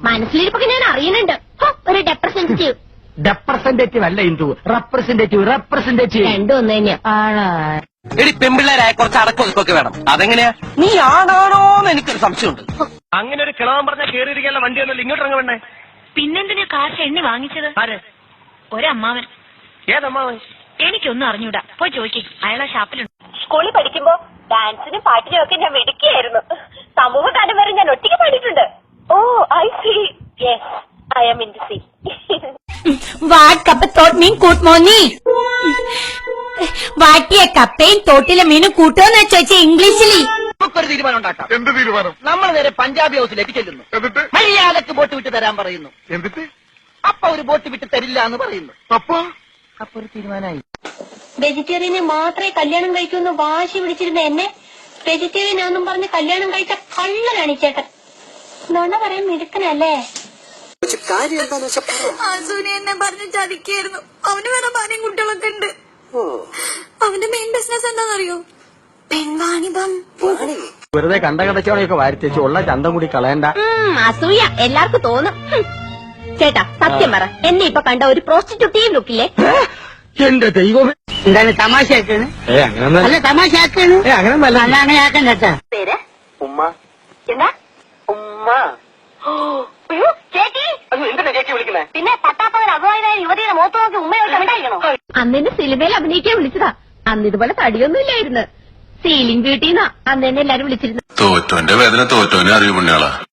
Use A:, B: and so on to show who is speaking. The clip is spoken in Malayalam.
A: മനസ്സിലിരിപ്പൊക്കെ ഞാൻ അറിയുന്നുണ്ട്. ഒരു റെപ്രസെന്റേറ്റീവ്.
B: റെപ്രസെന്റേറ്റീവ് അല്ല ഇന്ദു, റെപ്രസെന്റേറ്റീവ്.
A: രണ്ടും ഒന്ന് തന്നെയാ.
C: എടി പെമ്പിള്ളേരായ കുറച്ച് അടക്കൊതുക്കൊക്കെ വേണം. അതെങ്ങനെയാ? നീ ആണാണോന്ന് എനിക്കൊരു സംശയമുണ്ട്.
B: അങ്ങനെ ഒരു കിളവൻ പറഞ്ഞാൽ കേറിയിരിക്കാനുള്ള വണ്ടിയൊന്നുമില്ല, ഇങ്ങോട്ട് ഇറങ്ങ വേണ്ടേ?
D: പിന്നെന്തിനാ കാശ് എണ്ണി വാങ്ങിച്ചത്?
B: ആര്?
D: ഒരമ്മാവൻ.
B: ഏതമ്മാവൻ?
D: എനിക്കൊന്നും അറിഞ്ഞൂടാ, പോയി ചോദിക്കേ, അയാളെ ഷാപ്പിലുണ്ട്.
A: സ്കൂളിൽ പഠിക്കുമ്പോ ഡാൻസിനും പാട്ടിനും ഒക്കെ ഞാൻ മിടുക്കിയായിരുന്നു. സമൂഹ ഗാനം വരെ ഞാൻ ഒറ്റയ്ക്ക് പാടിയിട്ടുണ്ട്. Oh I see. Yes, I am into see.
E: What കപ്പ തോട്ട് മീൻ കൂട്ട് മോന്നി. വാട്ടിയ കപ്പയും തോട്ടിലെ മീനും കൂട്ടോന്ന് ചോദിച്ച ഇംഗ്ലീഷിൽ.
C: നമുക്കൊരു തീരുമാനം ഉണ്ടാക്കാം.
F: എന്ത് തീരുമാനം?
C: നമ്മൾ നേരെ പഞ്ചാബി ഹൗസിലേക്ക് ചെല്ലുന്നു.
F: എന്നിട്ട്
C: മര്യാദക്ക് ബോട്ട് വിട്ട് തരാൻ പറയുന്നു.
F: എന്നിട്ട്
C: അപ്പൊ ഒരു ബോട്ട് വിട്ട് തരില്ല എന്ന് പറയുന്നു.
F: അപ്പൊ
C: ഒരു തീരുമാനമായി.
A: വെജിറ്റേറിയനെ മാത്രമേ കല്യാണം കഴിക്കൂന്ന് വാശി പിടിച്ചിരുന്ന എന്നെ വെജിറ്റേറിയൻ ആണെന്നും പറഞ്ഞ് കല്യാണം കഴിച്ച കള്ളനാണ് ഈ ചേട്ടൻ. നുണ പറയാൻ മിടുക്കനല്ലേ?
D: അസൂനെ എന്നെ പറഞ്ഞ് ചതിക്കായിരുന്നു. അവന് വേറെ ഭാര്യയും കുട്ടികളൊക്കെ ഉണ്ട്. അവന്റെ മെയിൻ ബിസിനസ് എന്താണെന്നറിയോ? പെൺവാണിഭം.
B: വെറുതെ കണ്ടകടച്ചോടെയൊക്കെ വാരിത്തേച്ച് ഉള്ള ചന്തം കൂടി കളയണ്ട.
A: അസൂയ എല്ലാവർക്കും തോന്നും. ചേട്ടാ സത്യം പറ, എന്നെ ഇപ്പൊ കണ്ട ഒരു പ്രോസ്റ്റിറ്റ്യൂട്ടീവ് ലുക്കില്ലേ?
B: എന്റെ ദൈവമേ,
E: എന്താണ് തമാശയാക്കാണ്?
B: അങ്ങനെ
E: അല്ല തമാശയാക്കാണ്.
B: അങ്ങനല്ല.
E: അല്ല അങ്ങനെ ആക്കണ്ട കേട്ടാ.
A: പേര്
C: ഉമ്മ.
A: എന്താ?
C: ഉമ്മ.
A: അയ്യോ, ചേച്ചി.
C: എന്തിനാ ചേച്ചി വിളിക്കുന്നേ?
A: പിന്നെ പട്ടാപ്പകൽ അപമാനായ യുവതിയുടെ മുഖത്ത് നോക്കി ഉമ്മയോട്ട് ഉണ്ടായിരിക്കണോ? അന്നെന്നെ സിനിമയിൽ അഭിനയിക്കാൻ വിളിച്ചതാ. അന്ന് ഇതുപോലെ തടിയൊന്നും ഇല്ലായിരുന്നു. സീലിംഗ് ബ്യൂട്ടിന്നാ അന്ന് എന്നെ എല്ലാരും വിളിച്ചിരുന്നു.
G: തോറ്റോന്റെ വേദന തോറ്റോനെ അറിയൂ പുണ്യാളാ.